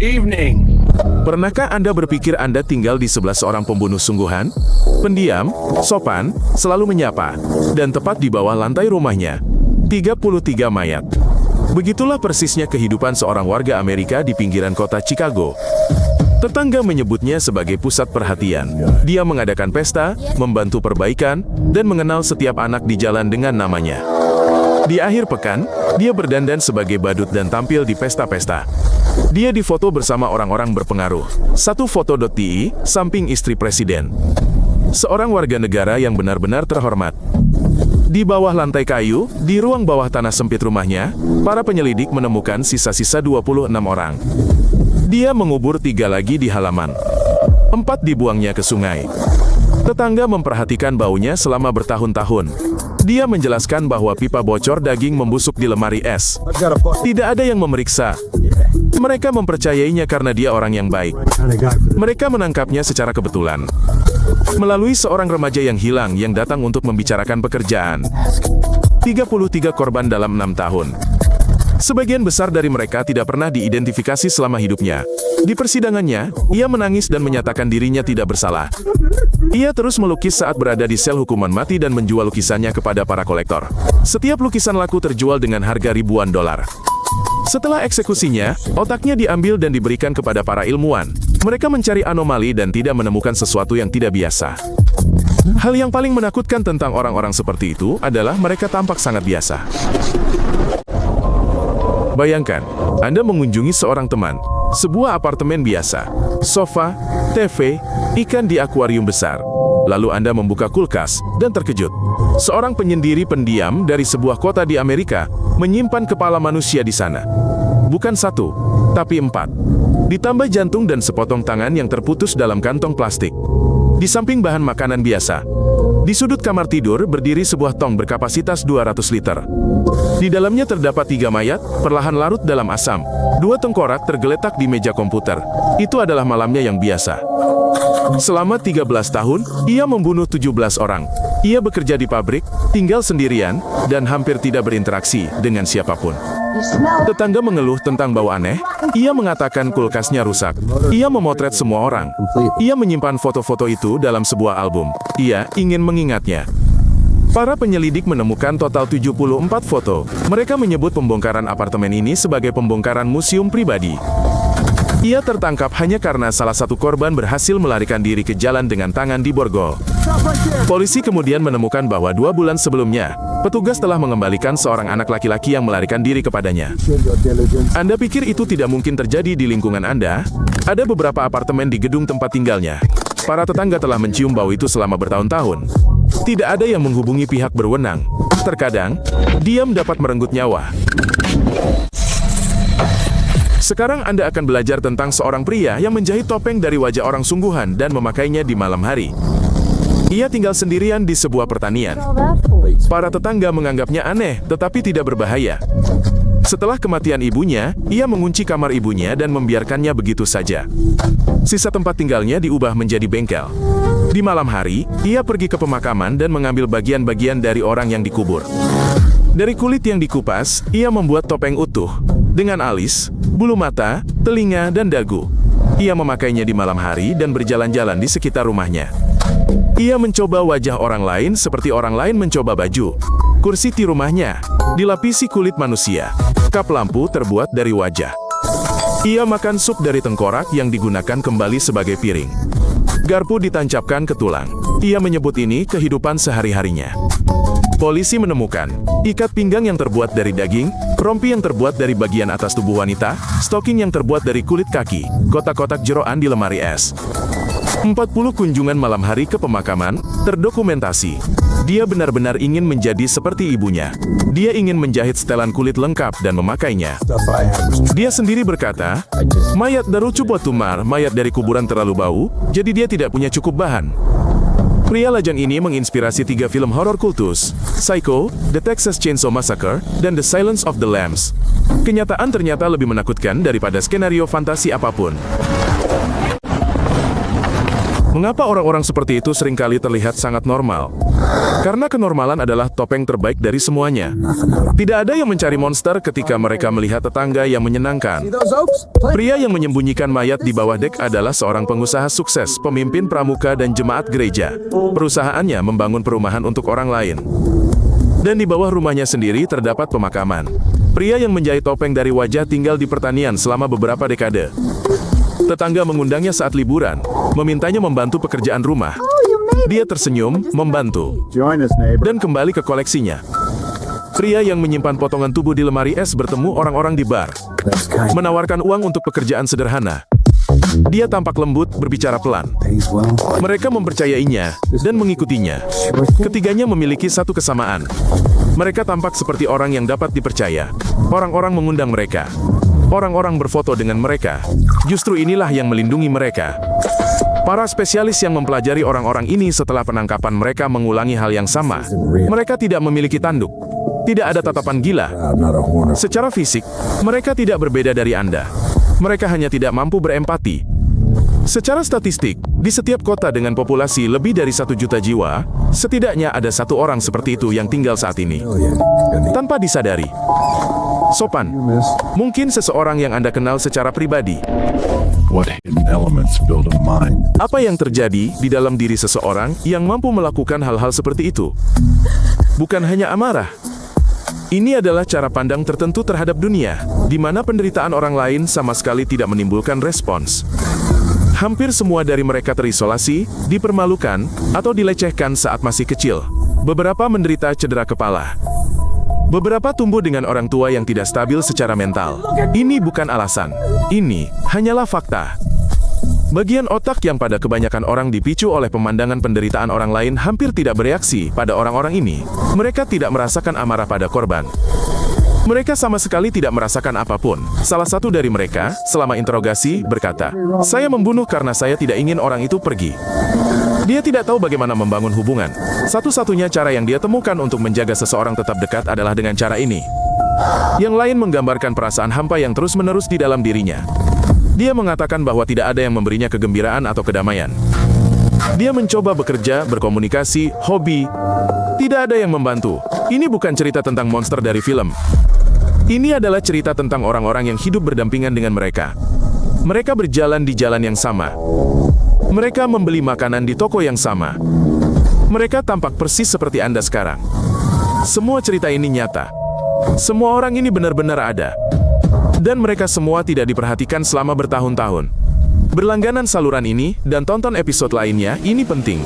evening. Pernahkah Anda berpikir Anda tinggal di sebelah seorang pembunuh sungguhan? Pendiam, sopan, selalu menyapa, dan tepat di bawah lantai rumahnya. 33 mayat. Begitulah persisnya kehidupan seorang warga Amerika di pinggiran kota Chicago. Tetangga menyebutnya sebagai pusat perhatian. Dia mengadakan pesta, membantu perbaikan, dan mengenal setiap anak di jalan dengan namanya. Di akhir pekan, dia berdandan sebagai badut dan tampil di pesta-pesta. Dia difoto bersama orang-orang berpengaruh. Satu foto.ti, samping istri presiden. Seorang warga negara yang benar-benar terhormat. Di bawah lantai kayu, di ruang bawah tanah sempit rumahnya, para penyelidik menemukan sisa-sisa 26 orang. Dia mengubur 3 lagi di halaman. 4 dibuangnya ke sungai. Tetangga memperhatikan baunya selama bertahun-tahun. Dia menjelaskan bahwa pipa bocor daging membusuk di lemari es. Tidak ada yang memeriksa. Mereka mempercayainya karena dia orang yang baik. Mereka menangkapnya secara kebetulan. Melalui seorang remaja yang hilang yang datang untuk membicarakan pekerjaan. 33 korban dalam 6 tahun. Sebagian besar dari mereka tidak pernah diidentifikasi selama hidupnya. Di persidangannya, ia menangis dan menyatakan dirinya tidak bersalah. Ia terus melukis saat berada di sel hukuman mati dan menjual lukisannya kepada para kolektor. Setiap lukisan laku terjual dengan harga ribuan dolar. Setelah eksekusinya, otaknya diambil dan diberikan kepada para ilmuwan. Mereka mencari anomali dan tidak menemukan sesuatu yang tidak biasa. Hal yang paling menakutkan tentang orang-orang seperti itu adalah mereka tampak sangat biasa. Bayangkan, Anda mengunjungi seorang teman, sebuah apartemen biasa, sofa, TV, ikan di akuarium besar. Lalu Anda membuka kulkas dan terkejut. Seorang penyendiri pendiam dari sebuah kota di Amerika menyimpan kepala manusia di sana. Bukan 1, tapi 4. Ditambah jantung dan sepotong tangan yang terputus dalam kantong plastik. Di samping bahan makanan biasa, di sudut kamar tidur berdiri sebuah tong berkapasitas 200 liter. Di dalamnya terdapat 3 mayat, perlahan larut dalam asam. 2 tengkorak tergeletak di meja komputer. Itu adalah malamnya yang biasa. Selama 13 tahun, ia membunuh 17 orang. Ia bekerja di pabrik, tinggal sendirian, dan hampir tidak berinteraksi dengan siapapun. Tetangga mengeluh tentang bau aneh. Ia mengatakan kulkasnya rusak. Ia memotret semua orang. Ia menyimpan foto-foto itu dalam sebuah album. Ia ingin mengingatnya. Para penyelidik menemukan total 74 foto. Mereka menyebut pembongkaran apartemen ini sebagai pembongkaran museum pribadi. Ia tertangkap hanya karena salah satu korban berhasil melarikan diri ke jalan dengan tangan di borgol. Polisi kemudian menemukan bahwa 2 bulan sebelumnya, petugas telah mengembalikan seorang anak laki-laki yang melarikan diri kepadanya. Anda pikir itu tidak mungkin terjadi di lingkungan Anda? Ada beberapa apartemen di gedung tempat tinggalnya. Para tetangga telah mencium bau itu selama bertahun-tahun. Tidak ada yang menghubungi pihak berwenang. Terkadang, diam dapat merenggut nyawa. Sekarang Anda akan belajar tentang seorang pria yang menjahit topeng dari wajah orang sungguhan dan memakainya di malam hari. Ia tinggal sendirian di sebuah pertanian. Para tetangga menganggapnya aneh, tetapi tidak berbahaya. Setelah kematian ibunya, ia mengunci kamar ibunya dan membiarkannya begitu saja. Sisa tempat tinggalnya diubah menjadi bengkel. Di malam hari, ia pergi ke pemakaman dan mengambil bagian-bagian dari orang yang dikubur. Dari kulit yang dikupas, ia membuat topeng utuh, dengan alis, bulu mata, telinga, dan dagu. Ia memakainya di malam hari dan berjalan-jalan di sekitar rumahnya. Ia mencoba wajah orang lain seperti orang lain mencoba baju. Kursi di rumahnya dilapisi kulit manusia. Kap lampu terbuat dari wajah. Ia makan sup dari tengkorak yang digunakan kembali sebagai piring. Garpu ditancapkan ke tulang. Ia menyebut ini kehidupan sehari-harinya. Polisi menemukan ikat pinggang yang terbuat dari daging, rompi yang terbuat dari bagian atas tubuh wanita, stocking yang terbuat dari kulit kaki, kotak-kotak jeroan di lemari es. 40 kunjungan malam hari ke pemakaman terdokumentasi. Dia benar-benar ingin menjadi seperti ibunya. Dia ingin menjahit setelan kulit lengkap dan memakainya. Dia sendiri berkata, mayat daru coba tumar, mayat dari kuburan terlalu bau, jadi dia tidak punya cukup bahan. Pria lajang ini menginspirasi 3 film horor kultus, Psycho, The Texas Chainsaw Massacre, dan The Silence of the Lambs. Kenyataan ternyata lebih menakutkan daripada skenario fantasi apapun. Mengapa orang-orang seperti itu seringkali terlihat sangat normal? Karena kenormalan adalah topeng terbaik dari semuanya. Tidak ada yang mencari monster ketika mereka melihat tetangga yang menyenangkan. Pria yang menyembunyikan mayat di bawah dek adalah seorang pengusaha sukses, pemimpin pramuka dan jemaat gereja. Perusahaannya membangun perumahan untuk orang lain. Dan di bawah rumahnya sendiri terdapat pemakaman. Pria yang menjahit topeng dari wajah tinggal di pertanian selama beberapa dekade. Tetangga mengundangnya saat liburan, memintanya membantu pekerjaan rumah. Dia tersenyum, membantu, dan kembali ke koleksinya. Pria yang menyimpan potongan tubuh di lemari es bertemu orang-orang di bar, menawarkan uang untuk pekerjaan sederhana. Dia tampak lembut, berbicara pelan. Mereka mempercayainya dan mengikutinya. Ketiganya memiliki satu kesamaan. Mereka tampak seperti orang yang dapat dipercaya. Orang-orang mengundang mereka. Orang-orang berfoto dengan mereka. Justru inilah yang melindungi mereka. Para spesialis yang mempelajari orang-orang ini setelah penangkapan mereka mengulangi hal yang sama. Mereka tidak memiliki tanduk. Tidak ada tatapan gila. Secara fisik, mereka tidak berbeda dari Anda. Mereka hanya tidak mampu berempati. Secara statistik, di setiap kota dengan populasi lebih dari 1 juta jiwa, setidaknya ada satu orang seperti itu yang tinggal saat ini. Tanpa disadari. Sopan. Mungkin seseorang yang Anda kenal secara pribadi. Apa yang terjadi di dalam diri seseorang yang mampu melakukan hal-hal seperti itu? Bukan hanya amarah. Ini adalah cara pandang tertentu terhadap dunia, di mana penderitaan orang lain sama sekali tidak menimbulkan respons. Hampir semua dari mereka terisolasi, dipermalukan, atau dilecehkan saat masih kecil. Beberapa menderita cedera kepala. Beberapa tumbuh dengan orang tua yang tidak stabil secara mental. Ini bukan alasan. Ini hanyalah fakta. Bagian otak yang pada kebanyakan orang dipicu oleh pemandangan penderitaan orang lain hampir tidak bereaksi pada orang-orang ini. Mereka tidak merasakan amarah pada korban. Mereka sama sekali tidak merasakan apapun. Salah satu dari mereka, selama interogasi, berkata, "Saya membunuh karena saya tidak ingin orang itu pergi." Dia tidak tahu bagaimana membangun hubungan. Satu-satunya cara yang dia temukan untuk menjaga seseorang tetap dekat adalah dengan cara ini. Yang lain menggambarkan perasaan hampa yang terus-menerus di dalam dirinya. Dia mengatakan bahwa tidak ada yang memberinya kegembiraan atau kedamaian. Dia mencoba bekerja, berkomunikasi, hobi. Tidak ada yang membantu. Ini bukan cerita tentang monster dari film. Ini adalah cerita tentang orang-orang yang hidup berdampingan dengan mereka. Mereka berjalan di jalan yang sama. Mereka membeli makanan di toko yang sama. Mereka tampak persis seperti Anda sekarang. Semua cerita ini nyata. Semua orang ini benar-benar ada. Dan mereka semua tidak diperhatikan selama bertahun-tahun. Berlangganan saluran ini dan tonton episode lainnya, ini penting.